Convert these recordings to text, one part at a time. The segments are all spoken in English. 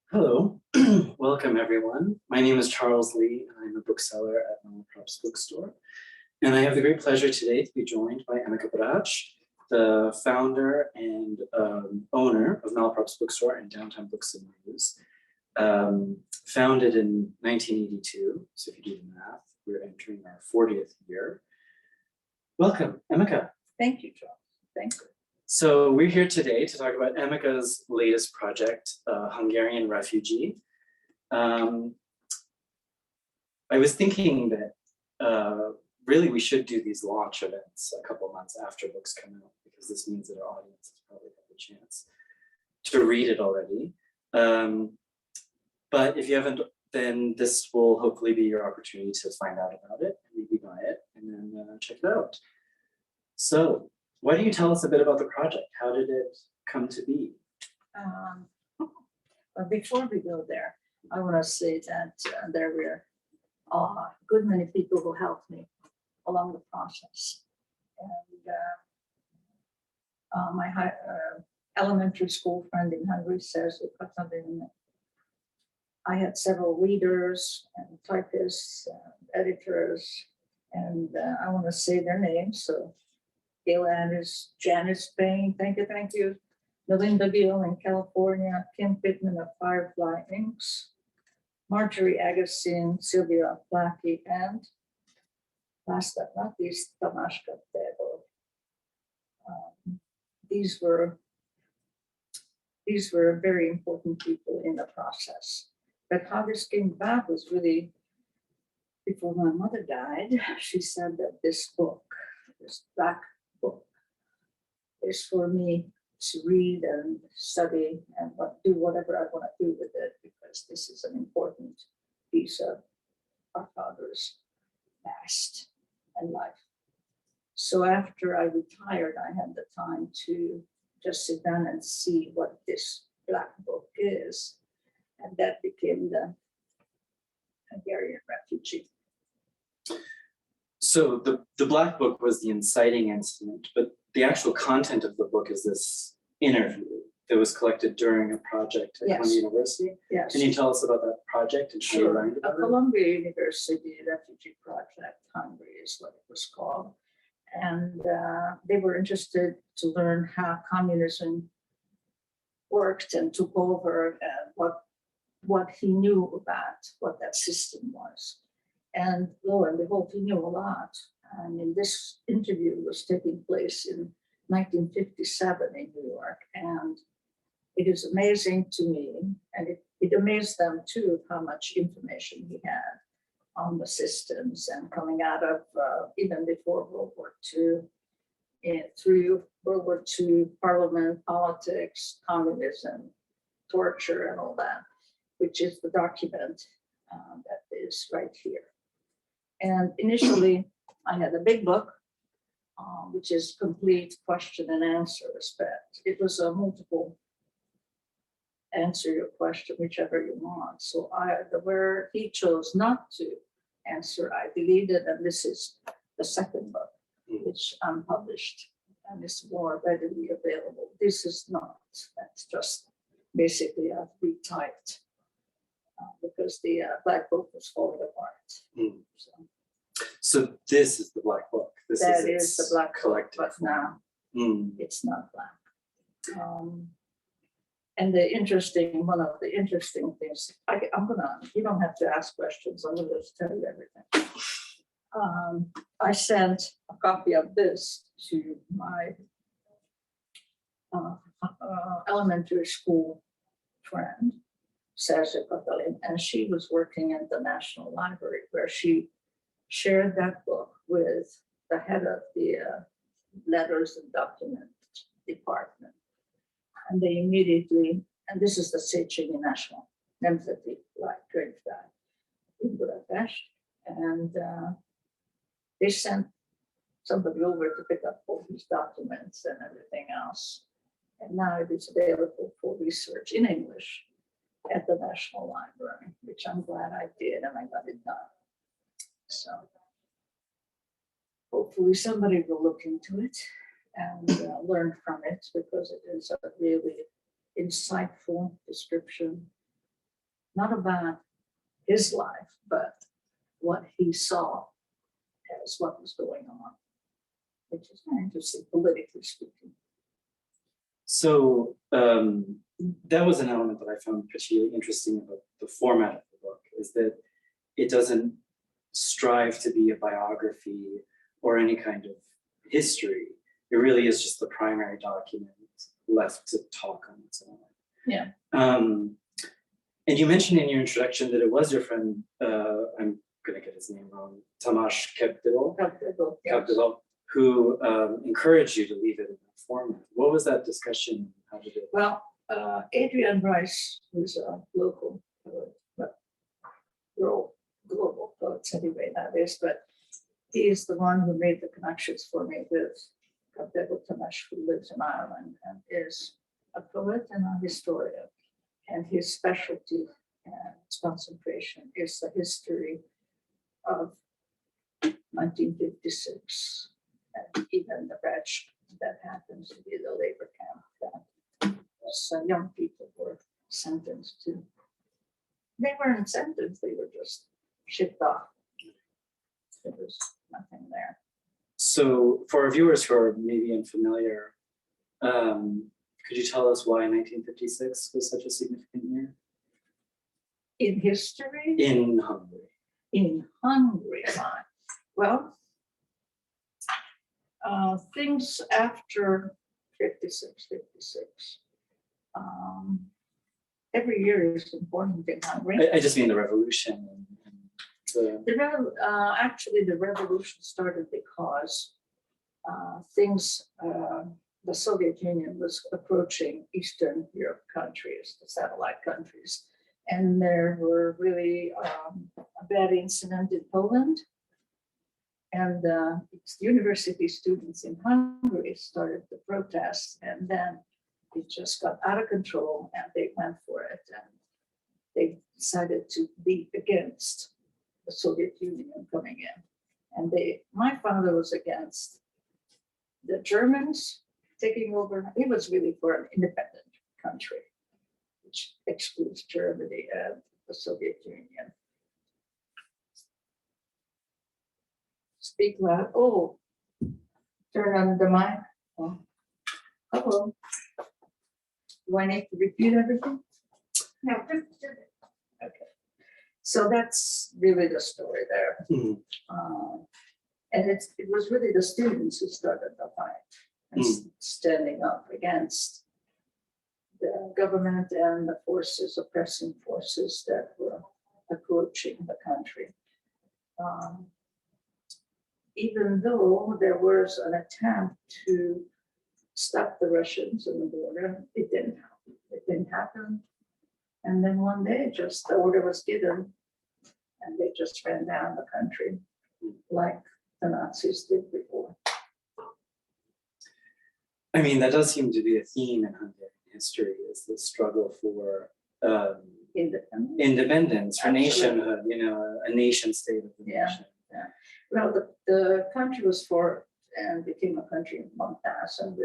Hello, welcome everyone. My name is Charles Lee, and I'm a bookseller at Malaprop's Bookstore. And I have the great pleasure today to be joined by Emoke B'Racz, the founder and owner of Malaprop's Bookstore and Downtown Books and News. Founded in 1982, so if you do the math, we're entering our 40th year. Welcome, Emoke. Thank you, Charles. Thank you. So we're here today to talk about Emoke's latest project, Hungarian Refugee. I was thinking that really we should do these launch events a couple months after books come out, because this means that our audience has probably had the chance to read it already. But if you haven't, then this will hopefully be your opportunity to find out about it, and maybe buy it, and then check it out. So, why don't you tell us a bit about the project? How did it come to be? But before we go there, I want to say that there were a good many people who helped me along the process. And my elementary school friend in Hungary says, I had several readers and typists, editors, and I want to say their names. So Gail Anders, Janice Payne, thank you. Melinda Gill in California, Kim Pittman of Firefly Inks, Marjorie Agassi, Sylvia Blackie, and last but not least, Tamás Kaptevil. These were very important people in the process. But how this came about was really before my mother died. She said that this book, this black book, is for me to read and study and do whatever I want to do with it, because this is an important piece of our father's past and life. So after I retired, I had the time to just sit down and see what this black book is. And that became the Hungarian Refugee. So the Black Book was the inciting incident, but the actual content of the book is this interview that was collected during a project at Columbia University. Yes. Can you tell us about that project and how you learned about it? Columbia University Refugee Project Hungary is what it was called. And they were interested to learn how communism worked and took over, and what he knew about what that system was. And lo and behold, he knew a lot. I mean, this interview was taking place in 1957 in New York. And it is amazing to me, and it amazed them too, how much information he had on the systems and coming out of even before World War II, through World War II, parliament, politics, communism, torture, and all that, which is the document that is right here. And initially, I had a big book, which is complete question and answer respect. It was a multiple answer your question, whichever you want. So where he chose not to answer, I deleted, and this is the second book, which unpublished and is more readily available. This is not, that's just basically I've retyped because the Black Book was falling apart. So this is the Black Book. This is the Black Book, but now it's not black. And one of the interesting things, you don't have to ask questions, I'm gonna just tell you everything. I sent a copy of this to my elementary school friend, Sergio Katalin, and she was working at the National Library, where she shared that book with the head of the letters and document department. And they immediately, and this is the Széchenyi National Nemzeti Könyvtár in Budapest, and they sent somebody over to pick up all these documents and everything else. And now it is available for research in English at the National Library, which I'm glad I did, and I got it done. So hopefully somebody will look into it and learn from it, because it is a really insightful description not about his life, but what he saw as what was going on, which is very interesting, politically speaking. So that was an element that I found particularly interesting about the format of the book, is that it doesn't strive to be a biography or any kind of history. It really is just the primary document left to talk on its own. Yeah. And you mentioned in your introduction that it was your friend, I'm going to get his name wrong, Tamás Kapdiló, who encouraged you to leave it in that format. What was that discussion? How did it? Well, Istvan B'Racz, who's a local poet, but we're all global poets anyway nowadays, but he is the one who made the connections for me with Kapdiló Tamás, who lives in Ireland and is a poet and a historian. And his specialty and concentration is the history of 1956 and even the B'Racz that happens to be the labor camp that some young people were sentenced to. They weren't sentenced, they were just shipped off. There was nothing there. So for our viewers who are maybe unfamiliar, could you tell us why 1956 was such a significant year? In history? In Hungary. In Hungary, well, things after 56, every year is important in Hungary. I just mean the revolution. Actually, the revolution started because the Soviet Union was approaching Eastern Europe countries, the satellite countries. And there were really a bad incident in Poland. And university students in Hungary started the protests, and then it just got out of control and they went for it. And they decided to be against the Soviet Union coming in. And my father was against the Germans taking over. He was really for an independent country, which excludes Germany and the Soviet Union. Speak loud. Oh, turn on the mic. Oh. Hello. Do I need to repeat everything? No, just okay. So that's really the story there. Mm-hmm. And it was really the students who started the fight and standing up against the government and the forces, oppressing forces that were approaching the country. Even though there was an attempt to stop the Russians on the border, it didn't happen. It didn't happen. And then one day, just the order was given, and they just ran down the country like the Nazis did before. I mean, that does seem to be a theme in Hungarian history, is the struggle for independence, for nationhood, a nation state of the nation. Yeah. Well, the country was formed and became a country in 1000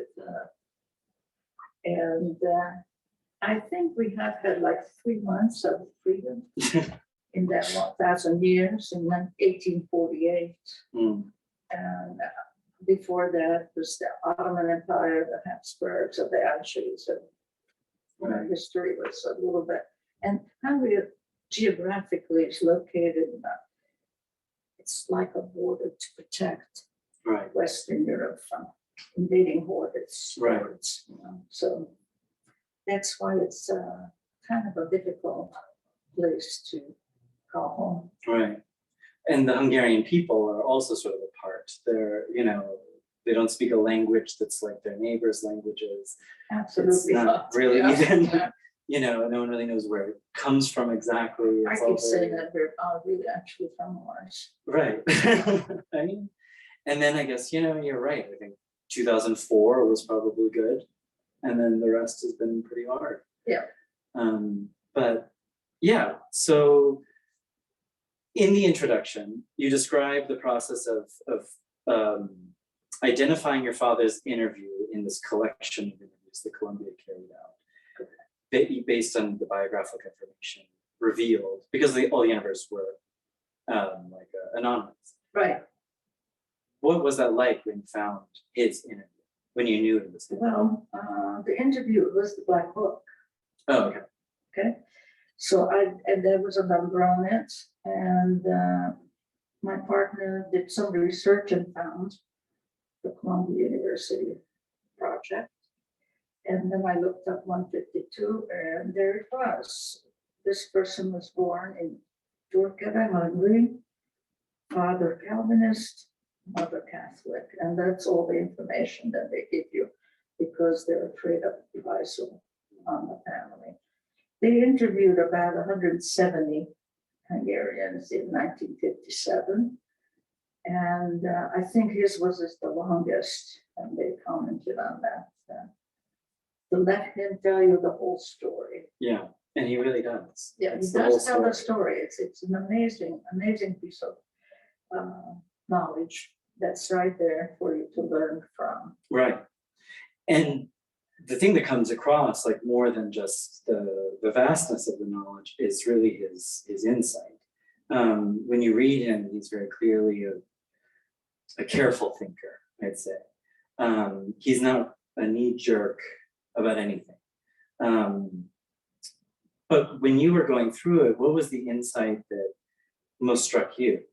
and I think we have had like 3 months of freedom in that 1000 years in 1848. And before that was the Ottoman Empire, the Habsburgs, of the Anschluss. History was a little bit, and Hungary geographically is located in it's like a border to protect Western Europe from invading hordes. So that's why it's kind of a difficult place to call home. Right. And the Hungarian people are also sort of apart. They're, they don't speak a language that's like their neighbors' languages. Absolutely. It's not really even, no one really knows where it comes from exactly. I keep saying that we're really actually from Mars. Right. And then I guess, you're right. I think 2004 was probably good. And then the rest has been pretty hard. Yeah. But yeah, so in the introduction, you describe the process of identifying your father's interview in this collection of interviews that Columbia carried out, based on the biographical information revealed because all the interviews were anonymous. Right. What was that like when you found his interview? When you knew it was him? Well, the interview was the Black Book. Oh, okay. Okay. So and there was a number on it, and my partner did some research and found the Columbia University project. And then I looked up 152, and there it was. This person was born in Gyurcsány, Hungary, father Calvinist, mother Catholic, and that's all the information that they give you because they're afraid of reprisal on the family. They interviewed about 170 Hungarians in 1957, and I think his was the longest, and they commented on that. To let him tell you the whole story. Yeah, and he really does. Yeah, It's he the whole does tell the story. story. It's an amazing piece of knowledge that's right there for you to learn from. Right. And the thing that comes across, like more than just the vastness of the knowledge, is really his insight. When you read him, he's very clearly a careful thinker, I'd say. He's not a knee-jerk about anything. But when you were going through it, what was the insight that most struck you?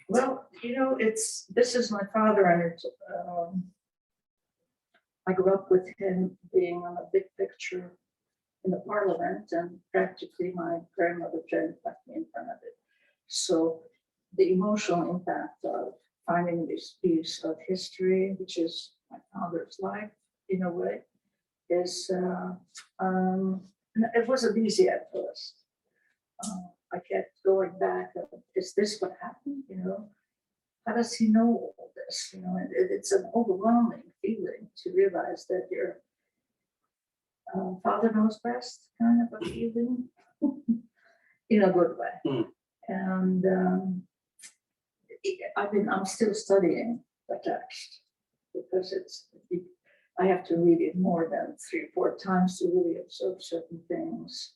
Well, this is my father, and I grew up with him being on a big picture in the parliament, and practically my grandmother Jane left me in front of it. So the emotional impact of finding this piece of history, which is my father's life in a way, is it wasn't easy at first. I kept going back. Is this what happened? How does he know all this? It's an overwhelming feeling to realize that your father knows best, kind of a feeling, in a good way. Mm. And I'm still studying the text because I have to read it more than 3 or 4 times to really observe certain things.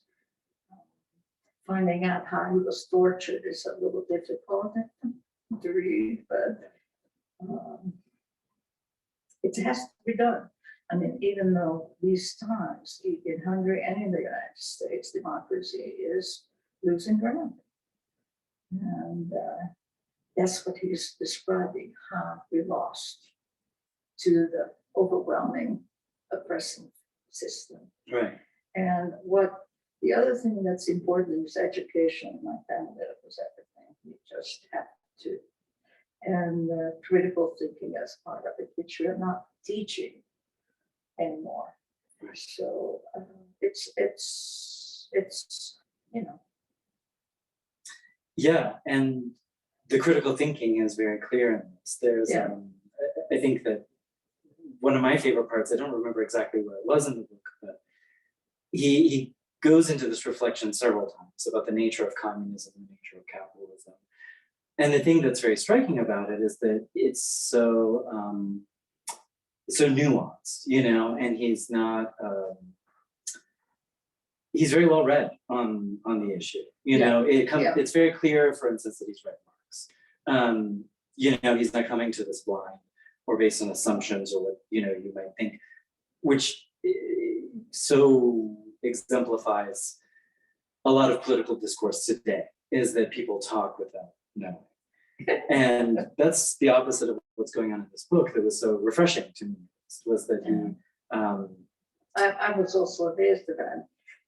Finding out how he was tortured is a little difficult to read, but it has to be done. I mean, even though these times in Hungary and in the United States, democracy is losing ground. And that's what he's describing, how we lost to the overwhelming oppressive system. Right. And the other thing that's important is education. My family, that was everything. You just have to. And critical thinking as part of it, which we're not teaching anymore. Right. So it's Yeah, and the critical thinking is very clear in this. There's, I think that one of my favorite parts, I don't remember exactly where it was in the book, but he goes into this reflection several times about the nature of communism, the nature of capitalism. And the thing that's very striking about it is that it's so nuanced, and he's not, he's very well read on the issue. It's very clear, for instance, that he's read Marx. He's not coming to this blind or based on assumptions or what you might think, which so exemplifies a lot of political discourse today, is that people talk without knowing. And that's the opposite of what's going on in this book that was so refreshing to me, was that he I was also amazed at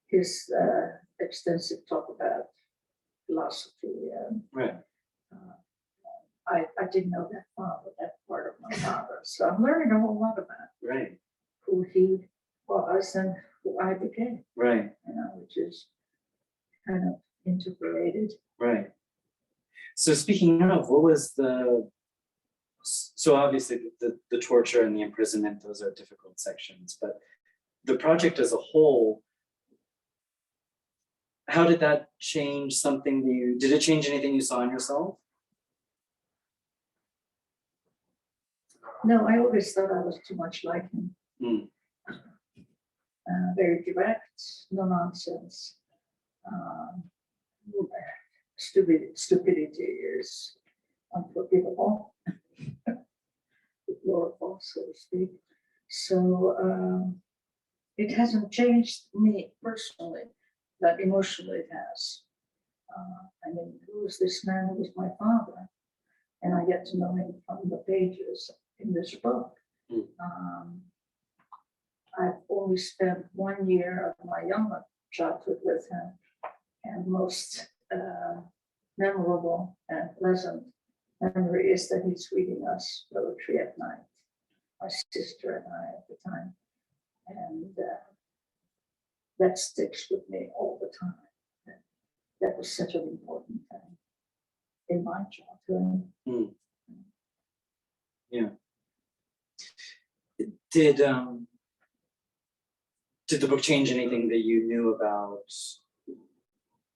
his extensive talk about philosophy. Right. I didn't know that part of my father. So I'm learning a whole lot about who he was and who I became. Right. Which is kind of integrated. Right. So speaking of, what was so obviously the torture and the imprisonment, those are difficult sections, but the project as a whole, how did that change something did it change anything you saw in yourself? No, I always thought I was too much like him. Mm. very direct, no nonsense. Stupidity is unforgivable, deplorable, so to speak. So it hasn't changed me personally, but emotionally it has. I mean, who is this man? Who was my father? And I get to know him from the pages in this book. I've only spent 1 year of my younger childhood with him, and most memorable and pleasant memory is that he's reading us poetry at night, my sister and I at the time. And that sticks with me all the time. That was such an important thing in my childhood. Yeah. Did the book change anything that you knew about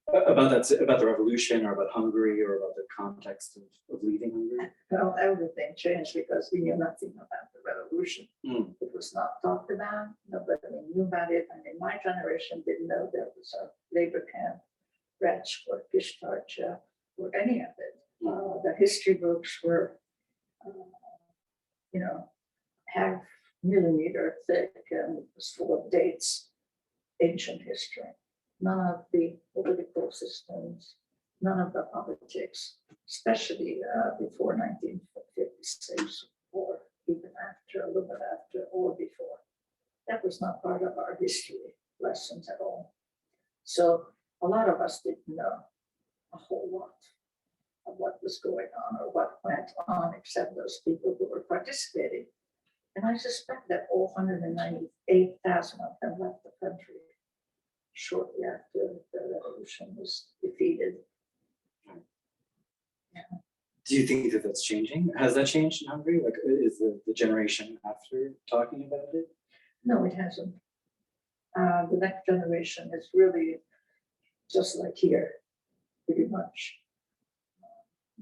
the revolution, or about Hungary, or about the context of leaving Hungary? Well, everything changed because we knew nothing about the revolution. It was not talked about. Nobody knew about it. I mean, my generation didn't know there was a labor camp, Bracz or Kistarcha, or any of it. The history books were, half millimeter thick, and it was full of dates, ancient history. None of the political systems, none of the politics, especially before 1956, or even after, a little bit after, or before. That was not part of our history lessons at all. So a lot of us didn't know a whole lot of what was going on or what went on, except those people who were participating. And I suspect that all 198,000 of them left the country shortly after the revolution was defeated. Do you think that that's changing? Has that changed in Hungary? Like, is the generation after talking about it? No, it hasn't. The next generation is really just like here, pretty much.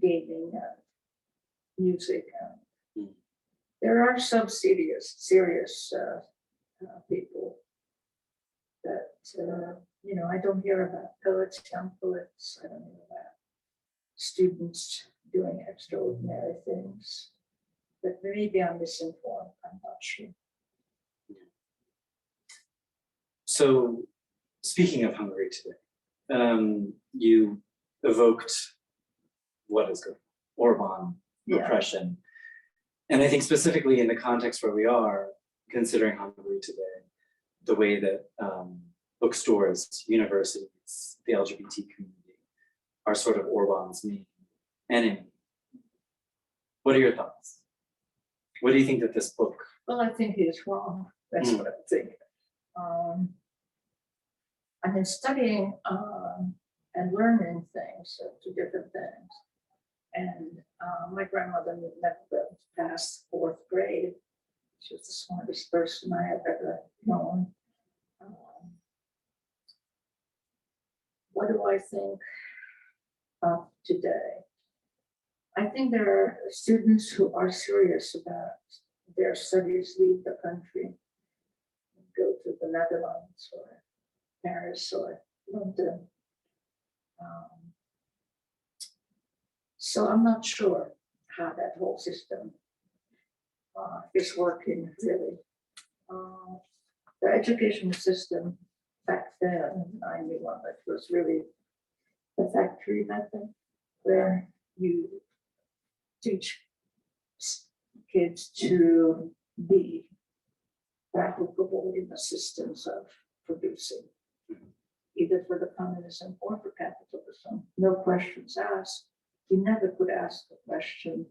Gaming and music. There are some serious people that, I don't hear about poets, young poets. I don't hear about students doing extraordinary things. But maybe I'm misinformed. I'm not sure. So, speaking of Hungary today, you evoked what is good, Orban, repression. And I think specifically in the context where we are, considering Hungary today, the way that bookstores, universities, the LGBT community are sort of Orban's main enemy. What are your thoughts? What do you think that this book? Well, I think he's wrong. That's what I think. I've been studying and learning things, two different things. And my grandmother never passed 4th grade. She was the smartest person I have ever known. What do I think of today? I think there are students who are serious about their studies, leave the country, go to the Netherlands or Paris or London. So I'm not sure how that whole system is working really. The education system back then, in 91, it was really the factory method, where you teach kids to be applicable in the systems of producing, either for the communism or for capitalism. No questions asked. You never could ask a question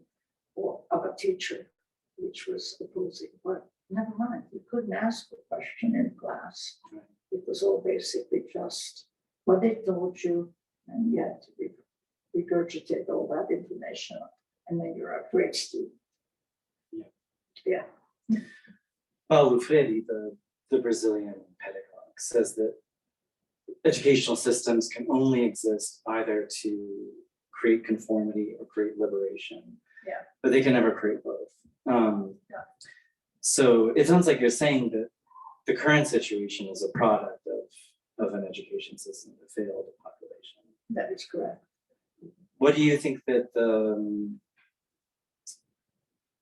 of a teacher, which was opposing, but never mind, you couldn't ask a question in class. It was all basically just what they told you, and you had to regurgitate all that information, and then you're a great student. Yeah. Paulo Freire, the Brazilian pedagogue, says that educational systems can only exist either to create conformity or create liberation. But they can never create both. So it sounds like you're saying that the current situation is a product of an education system that failed the population. That is correct. What do you think that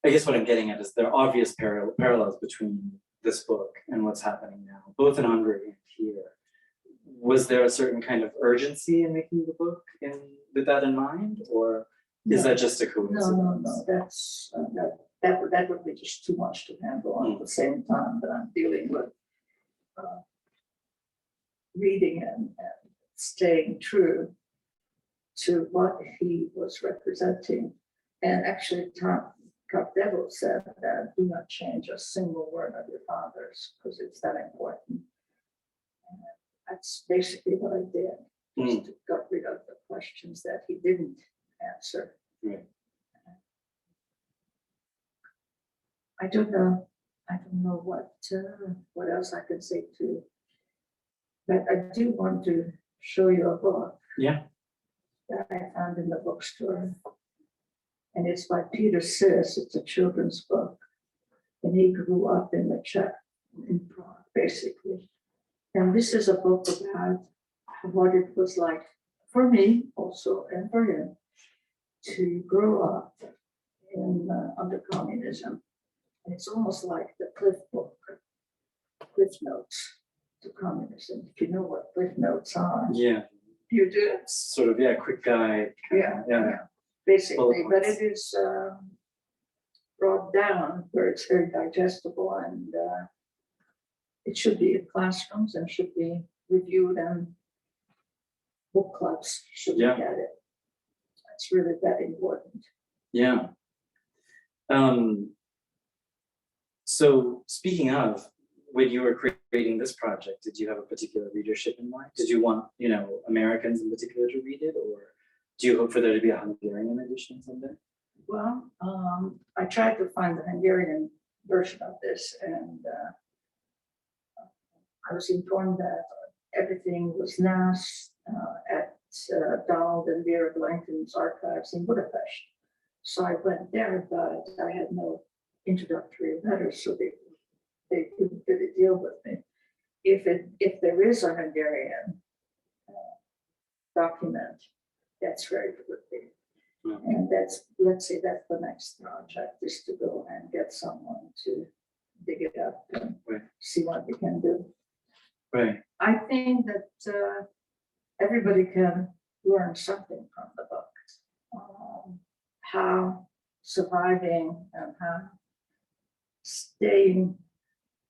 I guess what I'm getting at is there are obvious parallels between this book and what's happening now, both in Hungary and here. Was there a certain kind of urgency in making the book with that in mind, or is that just a coincidence? No. That's that would be just too much to handle at the same time that I'm dealing with reading and staying true to what he was representing. And actually, Top Devil said that do not change a single word of your father's because it's that important. And that's basically what I did. Just got rid of the questions that he didn't answer. Right. I don't know what else I can say to you. But I do want to show you a book. Yeah. That I found in the bookstore. And it's by Peter Sis. It's a children's book. And he grew up in the Czech, in Prague, basically. And this is a book about what it was like for me also and for him to grow up under communism. And it's almost like the Cliff Notes to communism. If you know what Cliff Notes are. Yeah. You do? Sort of, quick guide. Yeah. Basically, but it is brought down where it's very digestible, and it should be in classrooms and should be reviewed, and book clubs should look at it. It's really that important. Yeah. So speaking of, when you were creating this project, did you have a particular readership in mind? Did you want, Americans in particular to read it, or do you hope for there to be a Hungarian edition someday? Well, I tried to find the Hungarian version of this, and I was informed that everything was now at Donald and Vera Blanken's archives in Budapest. So I went there, but I had no introductory letters, so they couldn't really deal with me. If there is a Hungarian document, that's very good. And let's say that's the next project, is to go and get someone to dig it up and see what we can do. Right. I think that everybody can learn something from the book. How surviving and how staying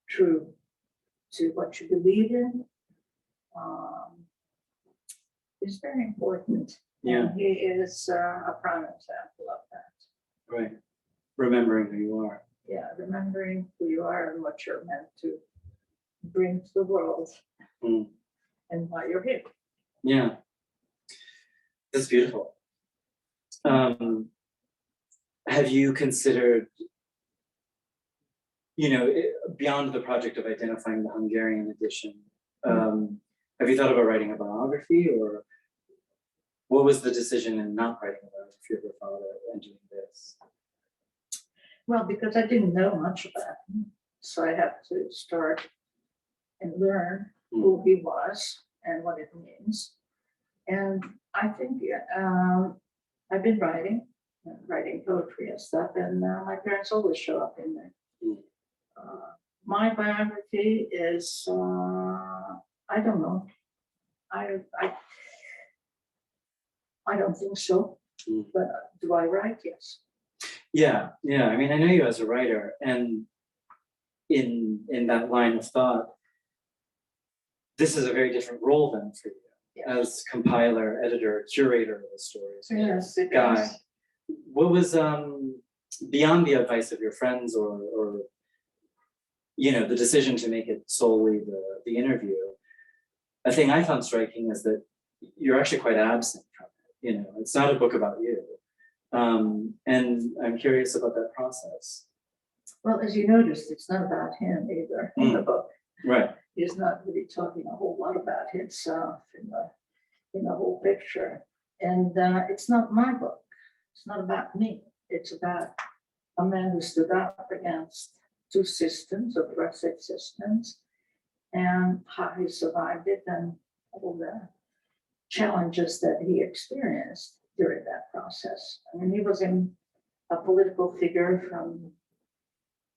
true to what you believe in is very important. Yeah. And he is a prime example of that. Right. Remembering who you are. Yeah, remembering who you are and what you're meant to bring to the world and why you're here. Yeah. That's beautiful. Have you considered, beyond the project of identifying the Hungarian edition, have you thought about writing a biography, or what was the decision in not writing a biography of your father and doing this? Well, because I didn't know much about him, so I had to start and learn who he was and what it means. And I think I've been writing poetry and stuff, and my parents always show up in there. My biography is, I don't know. I don't think so, but do I write? Yes. Yeah. I mean, I know you as a writer, and in that line of thought, this is a very different role than for you as compiler, editor, curator of the stories. Yes, it guy. is. What was beyond the advice of your friends, or the decision to make it solely the interview? A thing I found striking is that you're actually quite absent from it. It's not a book about you, and I'm curious about that process. Well, as you noticed, it's not about him either in the book. Right. He's not really talking a whole lot about himself in the whole picture. And it's not my book. It's not about me. It's about a man who stood up against two systems, oppressive systems, and how he survived it and all the challenges that he experienced during that process. I mean, he was a political figure from,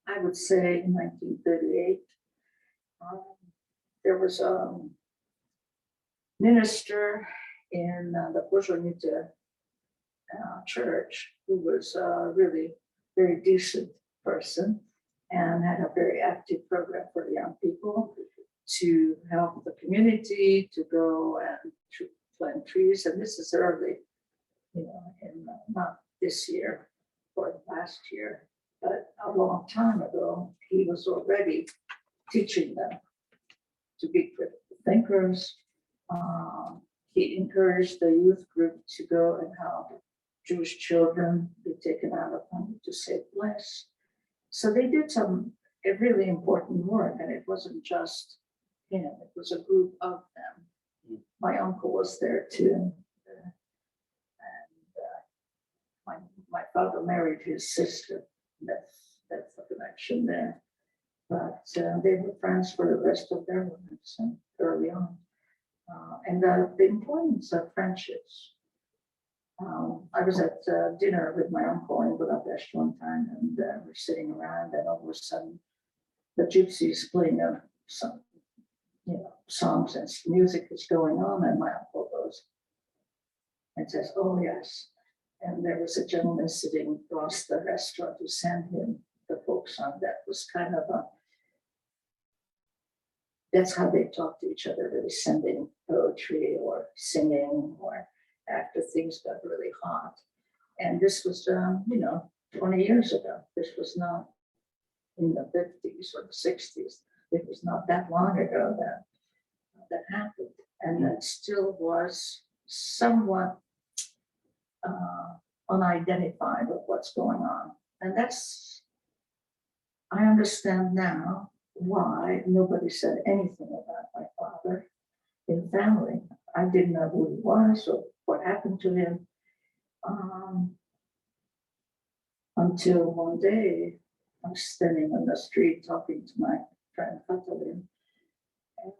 I would say, 1938. There was a minister in the Bourgeois church who was a really very decent person and had a very active program for young people to help the community to go and to plant trees. And this is early, in not this year or last year, but a long time ago. He was already teaching them to be critical thinkers. He encouraged the youth group to go and help Jewish children be taken out of Hungary to save lives. So they did some really important work, and it wasn't just, it was a group of them. My uncle was there too. And my father married his sister. That's the connection there. But they were friends for the rest of their lives and early on. And the importance of friendships. I was at dinner with my uncle in Budapest one time, and we're sitting around, and all of a sudden, the gypsies playing some, songs and music is going on, and my uncle goes and says, "Oh yes." And there was a gentleman sitting across the restaurant who sent him the folk song. That was kind of that's how they talk to each other, really sending poetry or singing, or after things got really hot. And this was, 20 years ago. This was not in the 50s or the 60s. It was not that long ago that happened. And that still was somewhat unidentified of what's going on. And I understand now why nobody said anything about my father in family. I didn't know who he was or what happened to him until one day I was standing on the street talking to my friend Katalin,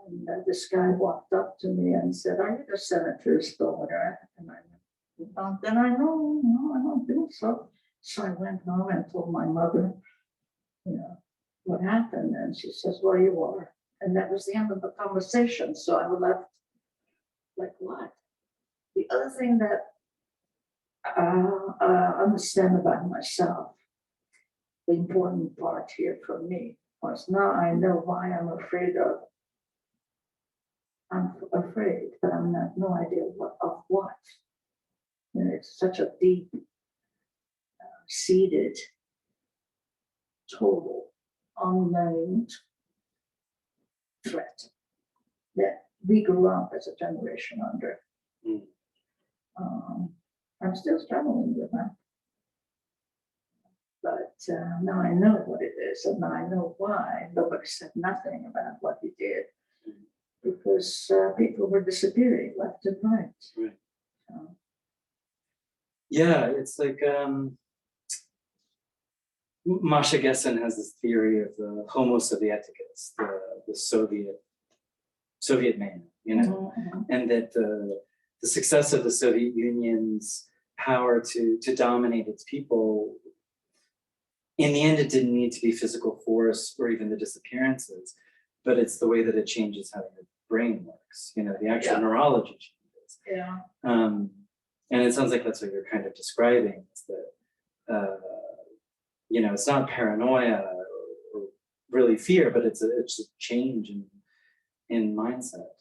and this guy walked up to me and said, "Are you the senator's daughter?" And I went, "Then I know, no, I don't think so." So I went home and told my mother, what happened, and she says, "Well, you are." And that was the end of the conversation. So I was left like, what? The other thing that I understand about myself, the important part here for me was now I know why I'm afraid of. I'm afraid, but I have no idea of what. And it's such a deep, seated, total, unnamed threat that we grew up as a generation under. I'm still struggling with that. But now I know what it is, and now I know why nobody said nothing about what he did, because people were disappearing left and right. Right. Yeah, it's like Masha Gessen has this theory of the Homo Sovieticus, the Soviet man, and that the success of the Soviet Union's power to dominate its people, in the end, it didn't need to be physical force or even the disappearances, but it's the way that it changes how your brain works. The actual neurology changes. Yeah. And it sounds like that's what you're kind of describing, is that it's not paranoia or really fear, but it's a change in mindset.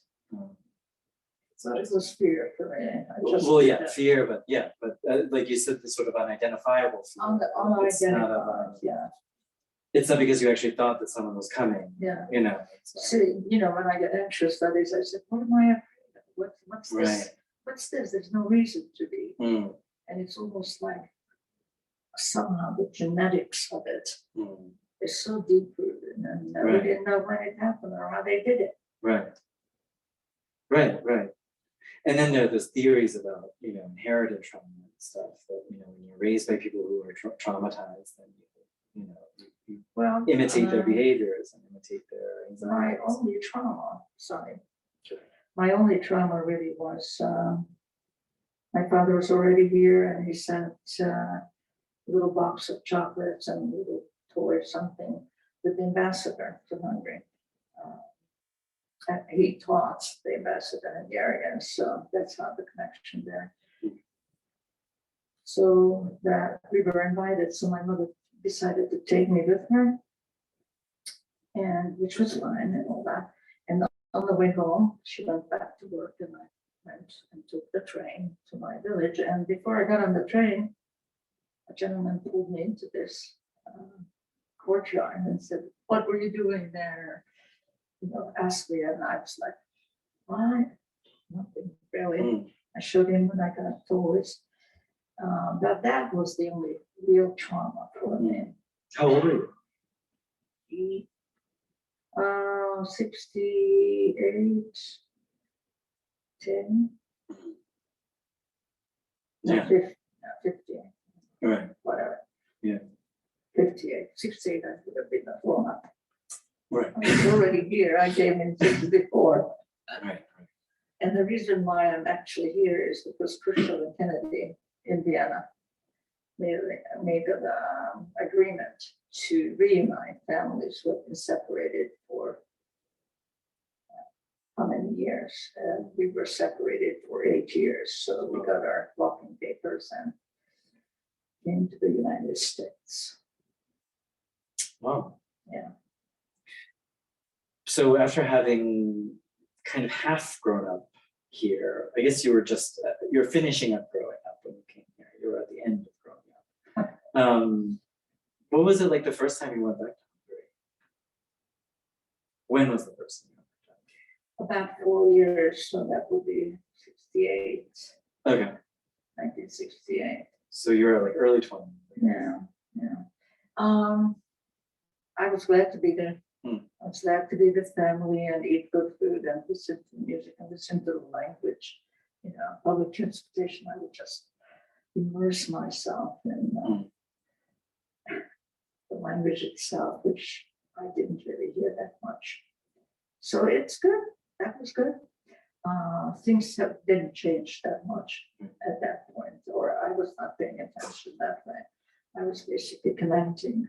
So it was fear for me. Fear, but like you said, the sort of unidentifiable fear. Unidentified, It's not because you actually thought that someone was coming. Yeah. See, when I get anxious, that is, I said, what am I afraid of? What's this? Right. What's this? There's no reason to be. Mm. And it's almost like somehow the genetics of it is so deep rooted, and we didn't know when it happened or how they did it. Right. And then there are those theories about, inherited trauma and stuff that, when you're raised by people who are traumatized, then, Well, imitate their behaviors and imitate their my anxieties. only trauma, sorry, Sure. my only trauma really was, my father was already here and he sent a little box of chocolates and a little toy, something, with the ambassador to Hungary. And he taught the ambassador Hungarian, so that's how the connection there. So that we were invited, so my mother decided to take me with her, and which was fine and all that. And on the way home, she went back to work, and I went and took the train to my village. And before I got on the train, a gentleman pulled me into this courtyard and said, "What were you doing there?" You know, asked me, and I was like, "What? Nothing really." I showed him when I got toys. But that was the only real trauma for me. How old were you? 68, 10. No, Yeah. 50, 50, Right. whatever. Yeah. 58, 68, I would have been a grown up. Right. I was already here, I came in 64. Right. And the reason why I'm actually here is because Khrushchev and Kennedy in Vienna made an agreement to reunite families who have been separated for how many years? We were separated for 8 years, so we got our walking papers and came to the United States. Wow. Yeah. So after having kind of half grown up here, I guess you were just, you're finishing up growing up when you came here. You were at the end of growing up. What was it like the first time you went back to Hungary? When was the first time you went back? About 4 years, so that would be 68, Okay. 1968. So you were like early 20s. Yeah. I was glad to be there. I was glad to be with family and eat good food and listen to music and listen to the language. You know, public transportation, I would just immerse myself in the language itself, which I didn't really hear that much. So it's good. That was good. Things didn't change that much at that point, or I was not paying attention that way. I was basically reconnecting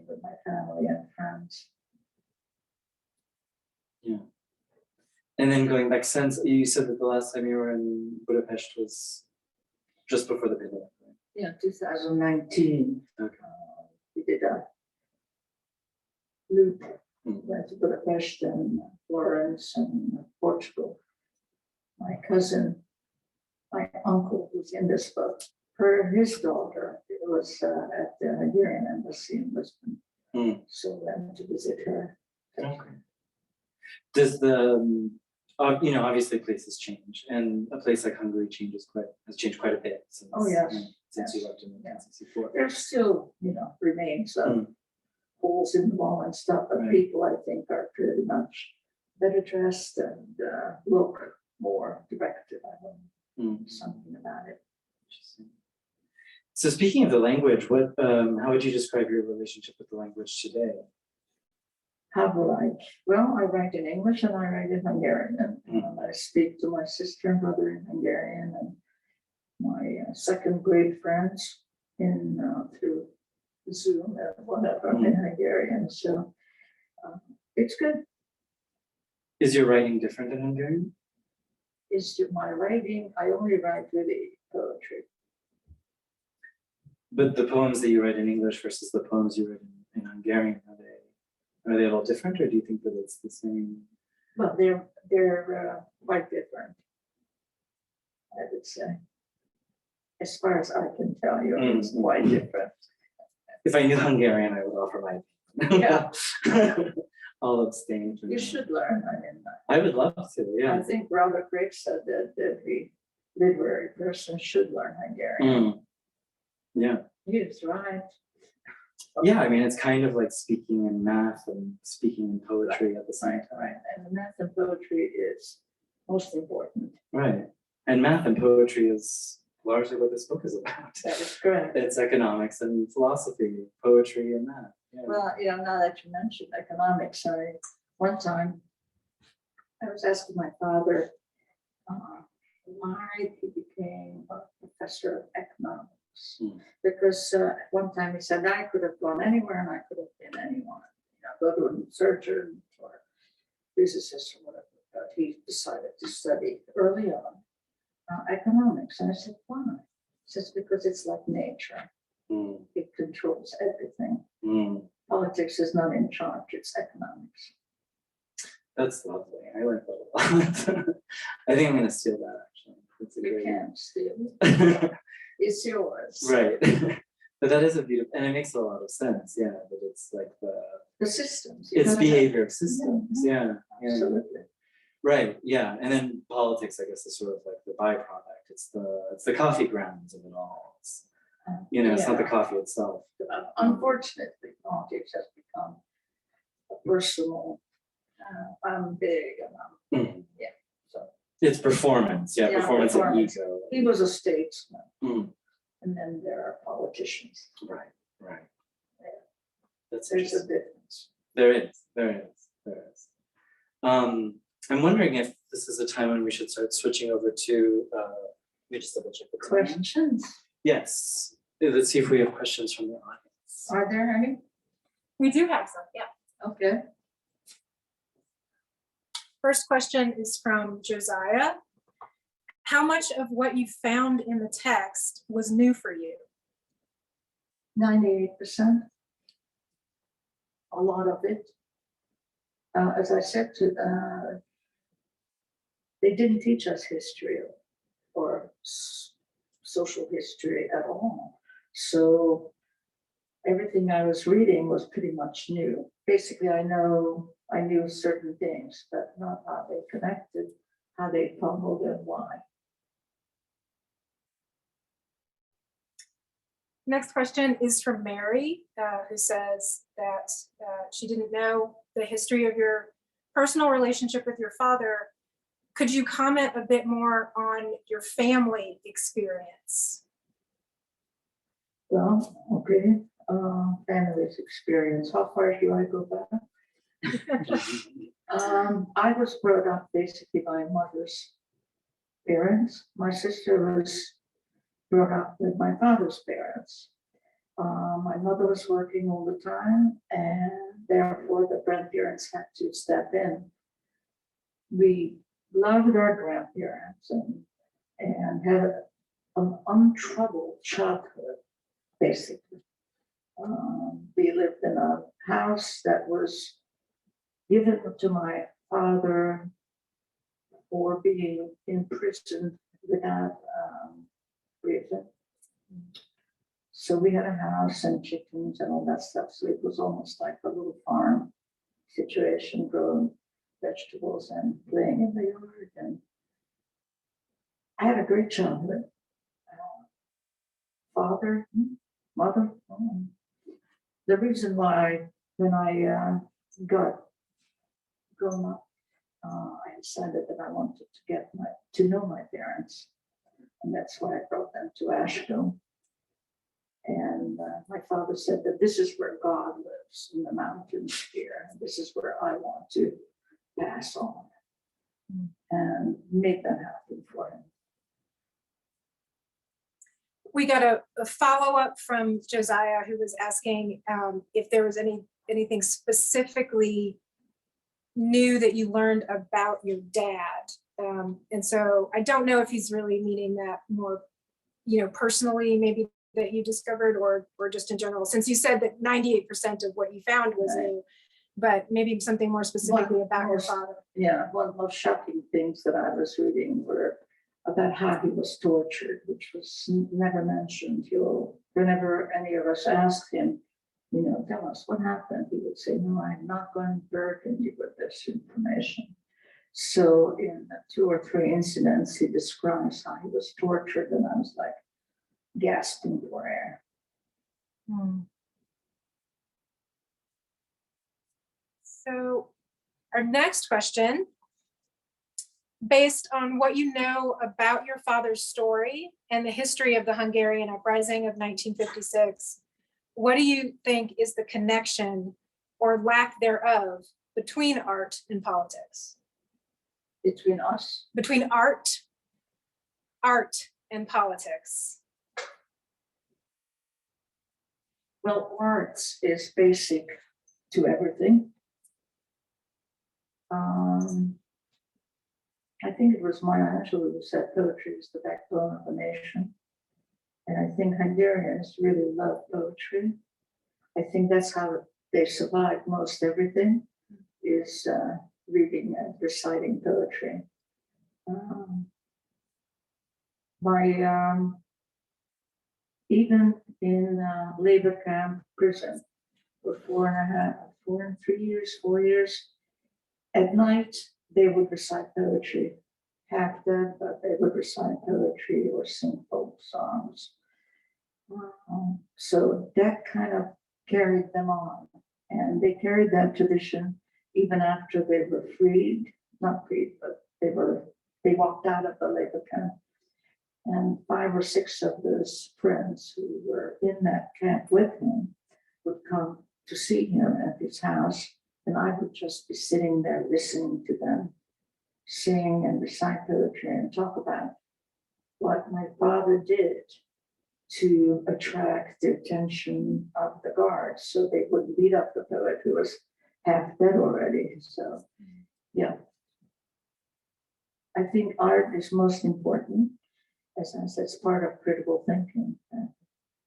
with my family and friends. Yeah. And then going back since, you said that the last time you were in Budapest was just before the pandemic, right? Yeah, 2019. Okay. We did a loop. Went to Budapest and Florence and Portugal. My cousin, my uncle who's in this book, his daughter was at the Hungarian embassy in Lisbon. So went to visit her. Okay. Does the, obviously places change, and a place like Hungary has changed quite a bit since, Oh, yes. Since Yes. you left in 1964. There's still, remains of holes in the wall and stuff, but Right. people, I think, are pretty much better dressed and look more directed. I don't know, something about it. Interesting. So speaking of the language, how would you describe your relationship with the language today? How do I? Well, I write in English and I write in Hungarian. And I speak to my sister and brother in Hungarian and my second grade friends through Zoom and whatever in Hungarian. So it's good. Is your writing different in Hungarian? My writing, I only write really poetry. But the poems that you write in English versus the poems you write in Hungarian, are they a little different, or do you think that it's the same? Well, they're quite different, I would say. As far as I can tell you, it's quite different. If I knew Hungarian, I would offer my opinion. Yeah. I'll abstain from You that. should learn. I would love to, yeah. I think Robert Briggs said that every literary person should learn Hungarian. Yeah. He's right. Yeah, I mean, it's kind of like speaking in math and speaking in poetry at the same time. Right. And the math and poetry is most important. Right. And math and poetry is largely what this book is about. That is correct. It's economics and philosophy, poetry and math. Yeah. Well, now that you mentioned economics, one time I was asking my father why he became a professor of economics. Because one time he said, I could have gone anywhere and I could have been anyone, go to a surgeon or physicist or whatever. But he decided to study early on economics. And I said, why? He says, because it's like nature. It controls everything. Politics is not in charge, it's economics. That's lovely. I like that a lot. I think I'm going to steal that actually. That's a You great. can't steal it. It's yours. Right. But that is a beautiful, and it makes a lot of sense. Yeah, that it's like The systems. it's behavior of systems. Yeah. Absolutely. Right. Yeah. And then politics, I guess, is sort of like the byproduct. It's the coffee grounds of it all. It's, it's not the coffee itself. Unfortunately, politics has become a personal. I'm big and I'm so it's performance. Yeah, performance and ego. he was a statesman, Mm. and then there are politicians. Right. Yeah. That's There's a interesting. difference. There is. I'm wondering if this is a time when we should start switching over to, let me just double check the time. Questions? Yes, let's see if we have questions from the audience. Are there any? We do have some, yeah. Okay. First question is from Josiah. How much of what you found in the text was new for you? 98%. A lot of it. As I said they didn't teach us history or social history at all. So everything I was reading was pretty much new. Basically, I knew certain things, but not how they connected, how they pummeled and why. Next question is from Mary, who says that she didn't know the history of your personal relationship with your father. Could you comment a bit more on your family experience? Well, okay. Family's experience. How far do I go back? I was brought up basically by mother's parents. My sister was brought up with my father's parents. My mother was working all the time, and therefore the grandparents had to step in. We loved our grandparents and had an untroubled childhood, basically. We lived in a house that was given to my father for being imprisoned without reason. So we had a house and chickens and all that stuff. So it was almost like a little farm situation, growing vegetables and playing in the yard. And I had a great childhood. Father, mother. The reason why when I got grown up, I decided that I wanted to know my parents. And that's why I brought them to Asheville. And my father said that this is where God lives, in the mountains here. And this is where I want to pass on, and make that happen for him. We got a follow-up from Josiah, who was asking if there was anything specifically new that you learned about your dad. And so I don't know if he's really meaning that more, personally, maybe that you discovered, or just in general, since you said that 98% of what you found was new, but maybe something more specifically about your father. Yeah, one of the most shocking things that I was reading were about how he was tortured, which was never mentioned. Whenever any of us asked him, tell us what happened, he would say, no, I'm not going to burden you with this information. So in 2 or 3 incidents, he describes how he was tortured, and I was like gasping for air. So our next question, based on what you know about your father's story and the history of the Hungarian uprising of 1956, what do you think is the connection or lack thereof between art and politics? Between us, Between art and politics? well, arts is basic to everything. I think it was Maya Angelou who said poetry is the backbone of a nation. And I think Hungarians really love poetry. I think that's how they survive most everything, is reading and reciting poetry. Even in labor camp prison for 4 years, at night they would recite poetry, half dead, but they would recite poetry or sing folk songs. So that kind of carried them on, and they carried that tradition even after they were freed, not freed, but they walked out of the labor camp. And 5 or 6 of those friends who were in that camp with him would come to see him at his house, and I would just be sitting there listening to them sing and recite poetry and talk about what my father did to attract the attention of the guards so they would beat up the poet who was half dead already. So, yeah. I think art is most important. As I said, it's part of critical thinking.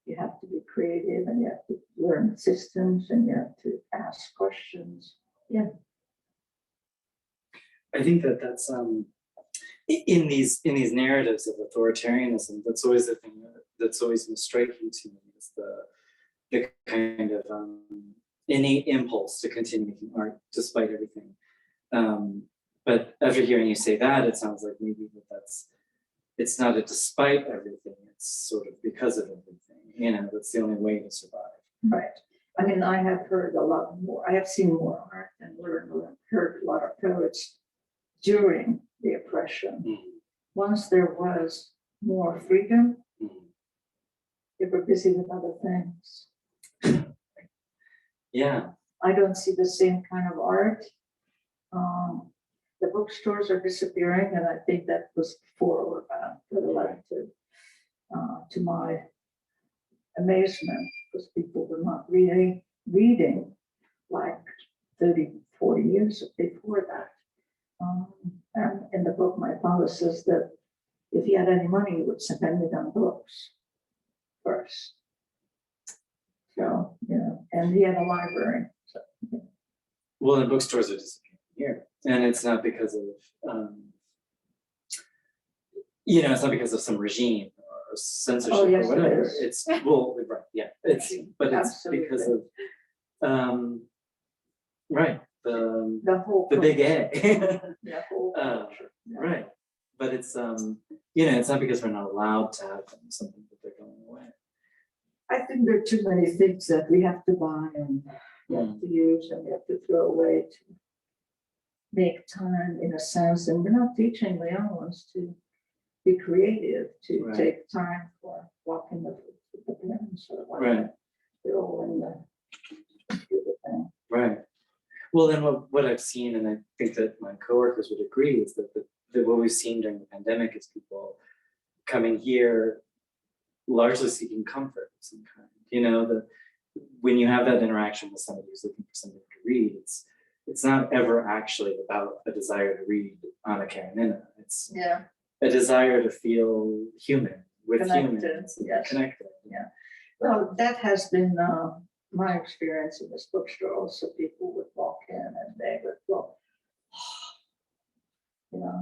You have to be creative, and you have to learn systems, and you have to ask questions. Yeah. I think that's in these narratives of authoritarianism, that's always the thing that's always been striking to me, is the kind of innate impulse to continue making art despite everything. But after hearing you say that, it sounds like maybe it's not a despite everything, it's sort of because of everything, that's the only way to survive. Right. I mean, I have heard a lot more, I have seen more art and heard a lot of poets during the oppression. Once there was more freedom, they were busy with other things. Yeah. I don't see the same kind of art. The bookstores are disappearing, and I think that was before or about to my amazement, because people were not reading like 30, 40 years before that. And in the book, my father says that if he had any money, he would spend it on books first. So, and he had a library. So. Well, the bookstores are disappearing here, and it's not because of, it's not because of some regime or censorship or whatever. It's right, yeah. It's because of, right, the big A. The whole culture. Right, but it's it's not because we're not allowed to have them, something that they're going away. I think there are too many things that we have to buy and we have to use and we have to throw away to make time, in a sense, and we're not teaching the young ones to be creative, to take time for walking with the parents or whatever. Right. They're all in the computer thing. Right. Well, then what I've seen, and I think that my coworkers would agree, is that what we've seen during the pandemic is people coming here largely seeking comfort of some kind. When you have that interaction with somebody who's looking for something to read, it's not ever actually about a desire to read Anna Karenina. It's a desire to feel human with humans, connected. Yeah. Well, that has been my experience in this bookstore. Also, people would walk in and they would go,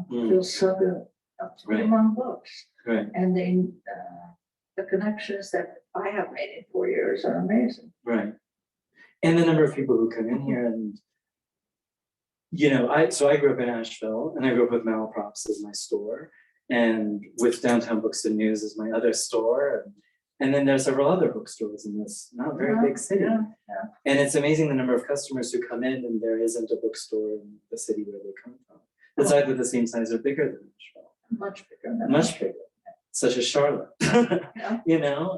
feels so good. Among books. Right. And then the connections that I have made in 4 years are amazing. Right. And the number of people who come in here and, I grew up in Asheville, and I grew up with Malaprop as my store, and with Downtown Books and News as my other store. And then there's several other bookstores in this not very big city. Yeah. And it's amazing the number of customers who come in and there isn't a bookstore in the city where they come from. It's either the same size or bigger than Asheville. Much bigger. Much bigger. Such as Charlotte. Yeah.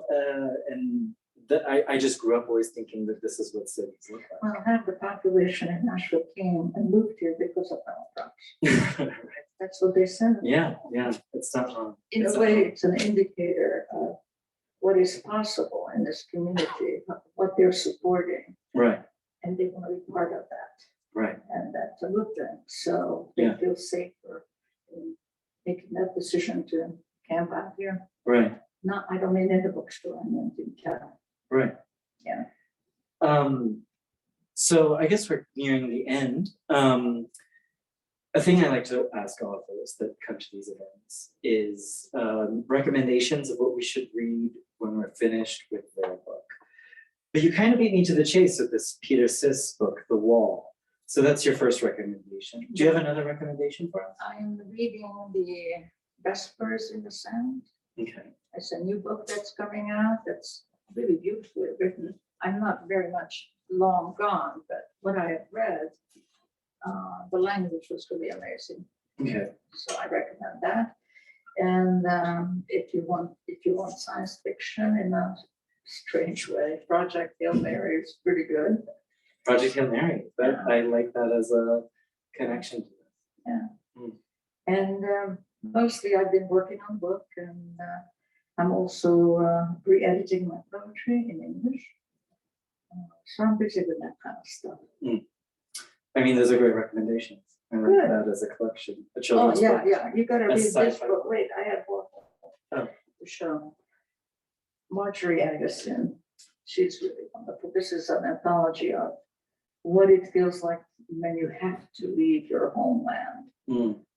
And I just grew up always thinking that this is what cities look Well, half the population in Nashville came and moved here because of Malaprop. like. That's what they said. Yeah, it's not wrong. In It's a not way, wrong. it's an indicator of what is possible in this community, what they're supporting, Right, and they want to be part of that. right, And that's a good thing. So they Yeah. feel safer in making that decision to camp out here. right, Not, I don't mean in the bookstore, I mean in town. right. Yeah. So I guess we're nearing the end. A thing I like to ask authors that come to these events is recommendations of what we should read when we're finished with their book. But you kind of beat me to the chase with this Peter Siss book, The Wall. So that's your first recommendation. Do you have another recommendation for us? I'm reading the Vespers in the Sand. Okay. It's a new book that's coming out that's really beautifully written. I'm not very much long gone, but what I have read, the language was really amazing. Okay. So I recommend that. And if you want science fiction in a strange way, Project Hail Mary is pretty good. Project Hail Mary. That I like that as a connection to this. And mostly I've been working on a book, and I'm also re-editing my poetry in English. So I'm busy with that kind of stuff. I mean, those are great recommendations. I like Good. that as a collection. A Oh, children's book. yeah, you gotta A read this sci-fi book. Wait, I have one Oh. to show. Marjorie Agassiz, she's really wonderful. This is an anthology of what it feels like when you have to leave your homeland.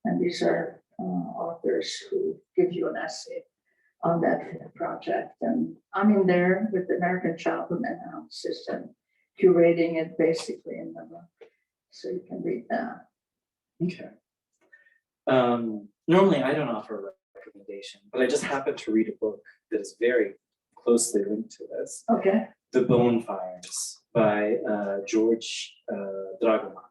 And these are authors who give you an essay on that project. And I'm in there with the American Childhood Analysis and curating it basically in the book. So you can read that. Okay. Normally I don't offer a recommendation, but I just happened to read a book that is very closely linked to this. Okay. The Bonefires by George Dragoman.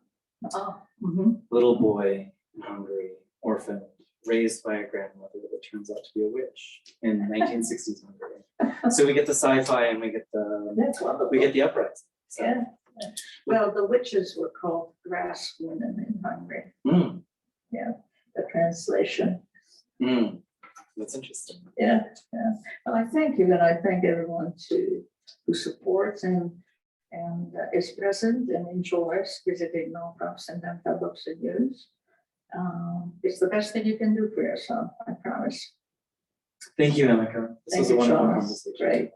Oh, mhm. Little boy in Hungary, orphaned, raised by a grandmother that turns out to be a witch in 1960s Hungary. So we get the sci-fi and we get That's wonderful. the uprising. So, Yeah. Well, the witches were called grass women in Hungary. mm, The translation. that's interesting. Yeah. Well, I thank you, and I thank everyone who supports and is present and enjoys visiting Malaprop's and Untitled Books and News. It's the best thing you can do for yourself, I promise. Thank you, Emoke. This Thank was a you, wonderful Charles. conversation. Great.